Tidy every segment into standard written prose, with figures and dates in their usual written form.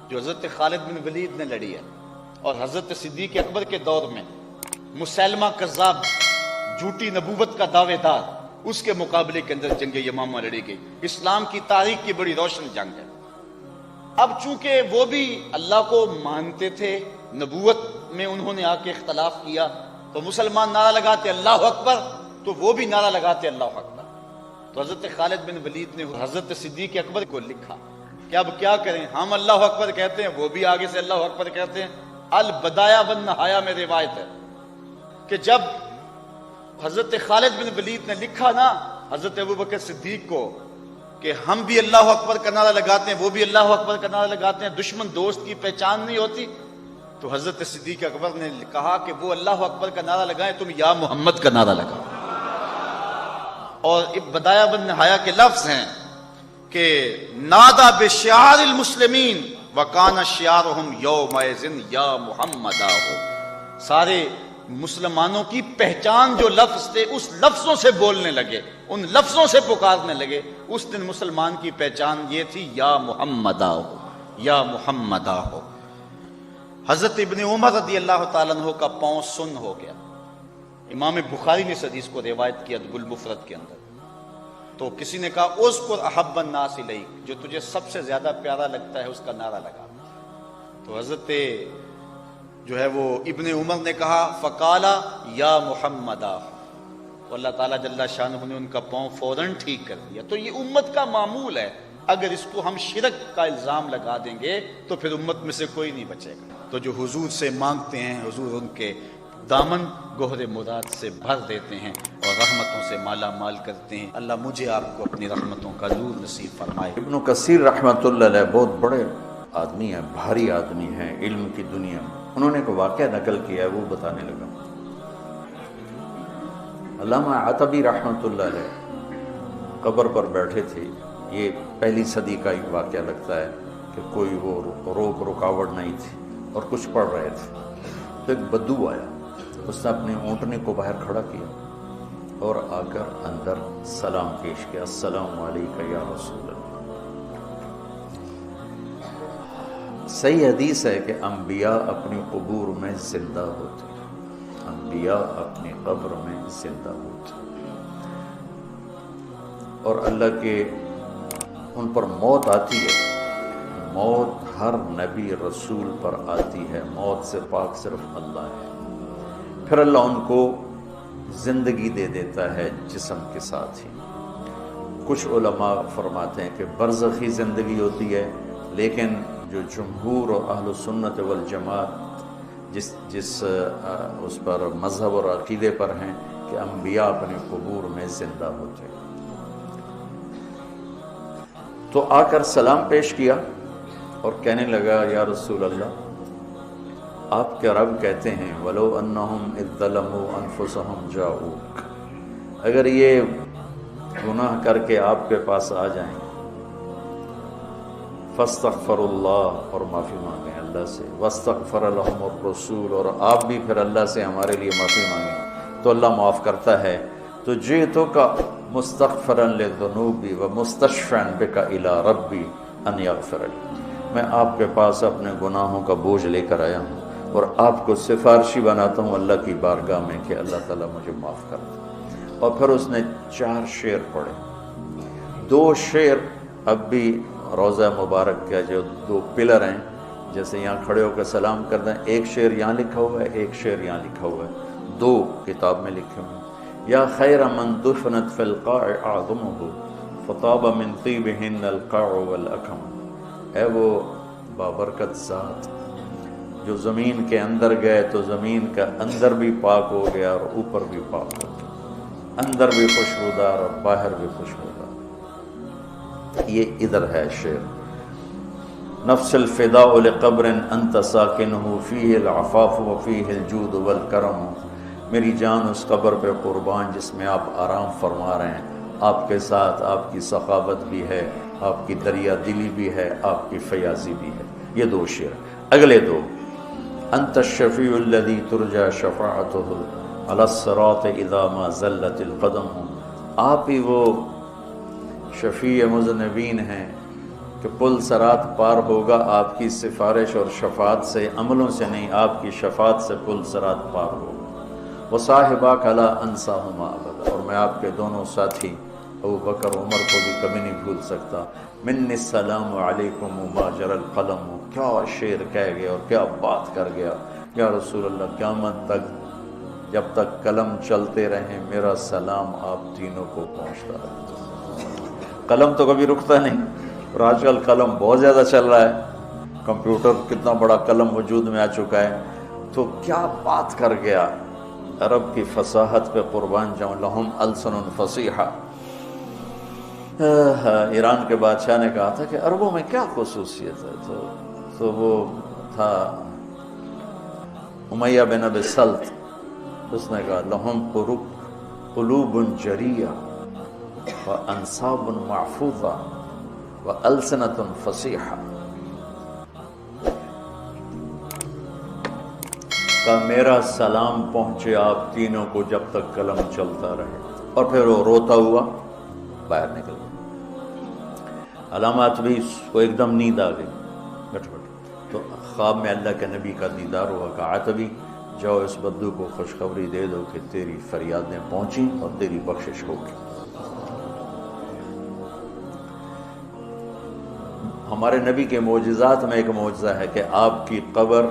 جو حضرت خالد بن ولید نے لڑی ہے، اور حضرت صدیق اکبر کے دور میں مسیلمہ کذاب جھوٹی نبوت کا دعوے دار، اس کے مقابلے کے اندر جنگ یمامہ لڑی گئی۔ اسلام کی تاریخ کی بڑی روشن جنگ ہے۔ اب چونکہ وہ بھی اللہ کو مانتے تھے، نبوت میں انہوں نے آ کے اختلاف کیا، تو مسلمان نعرہ لگاتے اللہ اکبر، تو وہ بھی نعرہ لگاتے اللہ اکبر۔ تو حضرت خالد بن ولید نے حضرت صدیق اکبر کو لکھا کہ اب کیا کریں، ہم اللہ اکبر کہتے ہیں، وہ بھی آگے سے اللہ اکبر کہتے ہیں۔ البدایہ والنہایہ میں روایت ہے کہ جب حضرت خالد بن ولید نے لکھا نا حضرت ابوبکر صدیق کو کہ ہم بھی اللہ اکبر کا نعرہ لگاتے ہیں، وہ بھی اللہ اکبر کا نعرہ لگاتے ہیں، دشمن دوست کی پہچان نہیں ہوتی، تو حضرت صدیق اکبر نے کہا کہ وہ اللہ اکبر کا نعرہ لگائیں، تم یا محمد کا نعرہ لگاؤ۔ اور بدایہ والنہایہ کے لفظ ہیں کہ نادا بشعار المسلمین وکان شعارہم یومئذ یا محمد آہو، سارے مسلمانوں کی پہچان جو لفظ تھے اس لفظوں سے بولنے لگے، ان لفظوں سے پکارنے لگے۔ اس دن مسلمان کی پہچان یہ تھی یا محمد آہو، یا محمد آہو۔ حضرت ابن عمر رضی اللہ تعالیٰ عنہ کا پاؤں سن ہو گیا۔ امام بخاری نے اس حدیث کو روایت کیا ادب المفرد کے اندر۔ تو کسی نے کہا اذکر احب الناس الیک، جو تجھے سب سے زیادہ پیارا لگتا ہے اس کا نعرہ لگا۔ تو حضرت جو ہے وہ ابن عمر نے کہا فقالا یا محمد آہ، تو اللہ تعالیٰ جل شانہ نے ان کا پاؤں فوراً ٹھیک کر دیا۔ تو یہ امت کا معمول ہے، اگر اس کو ہم شرک کا الزام لگا دیں گے تو پھر امت میں سے کوئی نہیں بچے گا۔ تو جو حضور سے مانگتے ہیں حضور ان کے دامن گوہر مراد سے بھر دیتے ہیں اور رحمتوں سے مالا مال کرتے ہیں۔ اللہ مجھے آپ کو اپنی رحمتوں کا نور نصیب فرمائے۔ ابن کثیر رحمۃ اللہ علیہ بہت بڑے آدمی ہیں، بھاری آدمی ہیں علم کی دنیا میں۔ انہوں نے ایک واقعہ نقل کیا ہے، وہ بتانے لگا۔ علامہ عتبی رحمۃ اللہ علیہ قبر پر بیٹھے تھے، یہ پہلی صدی کا ایک واقعہ لگتا ہے کہ کوئی وہ روک رکاوٹ نہیں تھی اور کچھ پڑھ رہے تھے، تو ایک بدو آیا، اس نے اپنے اونٹنے کو باہر کھڑا کیا اور آ کر اندر سلام پیش کیا، السلام علیکم یا رسول اللہ۔ صحیح حدیث ہے کہ انبیاء اپنی قبور میں زندہ ہوتے ہیں، انبیاء اپنی قبر میں زندہ ہوتے ہیں، اور اللہ کے ان پر موت آتی ہے، موت ہر نبی رسول پر آتی ہے، موت سے پاک صرف اللہ ہے۔ پھر اللہ ان کو زندگی دے دیتا ہے جسم کے ساتھ ہی۔ کچھ علماء فرماتے ہیں کہ برزخی زندگی ہوتی ہے، لیکن جو جمہور اور اہل سنت والجماعت جس اس پر مذہب اور عقیدے پر ہیں کہ انبیاء اپنے قبور میں زندہ ہوتے ہیں۔ تو آ کر سلام پیش کیا اور کہنے لگا یا رسول اللہ، آپ کے رب کہتے ہیں وَلَوْ أَنَّهُمْ إِذْ ظَلَمُوا أَنفُسَهُمْ جَاءُوكَ، اگر یہ گناہ کر کے آپ کے پاس آ جائیں فاستغفر اللہ، اور معافی مانگیں اللہ سے، واستغفر لهم الرسول، اور آپ بھی پھر اللہ سے ہمارے لیے معافی مانگیں تو اللہ معاف کرتا ہے۔ تو جئتک مستغفرا للذنوب ومستشفعا بک الی ربی ان یغفر لی، میں آپ کے پاس اپنے گناہوں کا بوجھ لے کر آیا ہوں اور آپ کو سفارشی بناتا ہوں اللہ کی بارگاہ میں کہ اللہ تعالیٰ مجھے معاف کر دے۔ اور پھر اس نے 4 شعر پڑھے، 2 شعر اب بھی روضہ مبارک کے جو 2 پلر ہیں، جیسے یہاں کھڑے ہو کے سلام کر دیں، ایک شعر یہاں لکھا ہوا ہے، ایک شعر یہاں لکھا ہوا ہے، 2 کتاب میں لکھے ہوئے ہیں۔ یا خیر من دفنت فی القاع اعظمہ فطاب من طیبہن القاع والاکم، اے وہ بابرکت ذات جو زمین کے اندر گئے تو زمین کا اندر بھی پاک ہو گیا اور اوپر بھی پاک ہو گیا، اندر بھی خوشبودار اور باہر بھی خوشبودار۔ یہ ادھر ہے شعر، نفس الفداء لقبر انت ساکنہ فیہ العفاف وفیہ الجود والکرم، میری جان اس قبر پہ قربان جس میں آپ آرام فرما رہے ہیں، آپ کے ساتھ آپ کی سخاوت بھی ہے، آپ کی دریا دلی بھی ہے، آپ کی فیاضی بھی ہے۔ یہ 2 شعر۔ اگلے 2، انت الشفیع الذی ترجى شفاعتہ علی الصراط اذا ما زلت القدم، آپ ہی وہ شفیع مذنبین ہیں کہ پل صراط پار ہوگا آپ کی سفارش اور شفاعت سے، عملوں سے نہیں، آپ کی شفاعت سے پل صراط پار ہوگا۔ وصاحباک لا انساہما ابدا، اور میں آپ کے دونوں ساتھی ابو بکر عمر کو بھی کبھی نہیں بھول سکتا۔ منی السلام علیکم ما جرى القلم، کیا شعر کہہ گیا اور کیا بات کر گیا، یا رسول اللہ قیامت تک جب تک قلم چلتے رہیں میرا سلام آپ تینوں کو پہنچتا رہے۔ قلم تو کبھی رکتا نہیں، اور آج کل قلم بہت زیادہ چل رہا ہے، کمپیوٹر کتنا بڑا قلم وجود میں آ چکا ہے، تو کیا بات کر گیا، عرب کی فصاحت پہ قربان جاؤں، لہم السن فصیحہ۔ ایران کے بادشاہ نے کہا تھا کہ عربوں میں کیا خصوصیت ہے، تو وہ تھا امیہ بن ابی سلط، اس نے کہا لہم قلوب جریہ وانصاب محفوظہ والسنۃ فصیحہ، کہ میرا سلام پہنچے آپ تینوں کو جب تک قلم چلتا رہے۔ اور پھر وہ روتا ہوا باہر نکل گیا۔ علامات بھی اس کو ایک دم نیند آ گئی، تو خواب میں اللہ کے نبی کا دیدار ہوا، کہا عتبی جاؤ اس بدو کو خوشخبری دے دو کہ تیری فریادیں پہنچیں اور تیری بخشش ہوگی۔ ہمارے نبی کے معجزات میں ایک معجزہ ہے کہ آپ کی قبر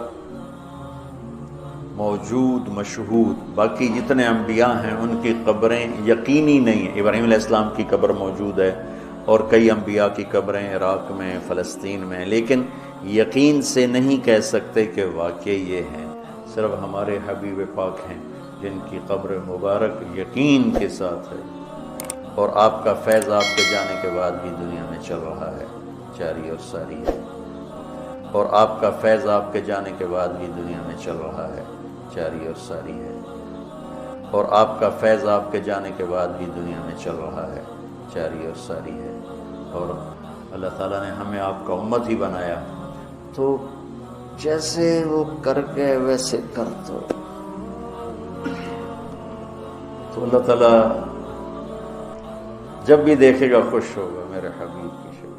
موجود مشہود، باقی جتنے انبیاء ہیں ان کی قبریں یقینی نہیں ہیں۔ ابراہیم علیہ السلام کی قبر موجود ہے اور کئی انبیاء کی قبریں عراق میں، فلسطین میں، لیکن یقین سے نہیں کہہ سکتے کہ واقعی یہ ہیں۔ صرف ہمارے حبیب پاک ہیں جن کی قبر مبارک یقین کے ساتھ ہے، اور آپ کا فیض آپ کے جانے کے بعد بھی دنیا میں چل رہا ہے، جاری اور ساری ہے، اور آپ کا فیض آپ کے جانے کے بعد بھی دنیا میں چل رہا ہے، جاری اور ساری ہے، اور آپ کا فیض آپ کے جانے کے بعد بھی دنیا میں چل رہا ہے، جاری اور ساری ہے۔ اور اللہ تعالیٰ نے ہمیں آپ کا امت ہی بنایا، تو جیسے وہ کر گئے ویسے کر دو، تو اللہ تعالیٰ جب بھی دیکھے گا خوش ہوگا۔ میرے حبیب کی شکر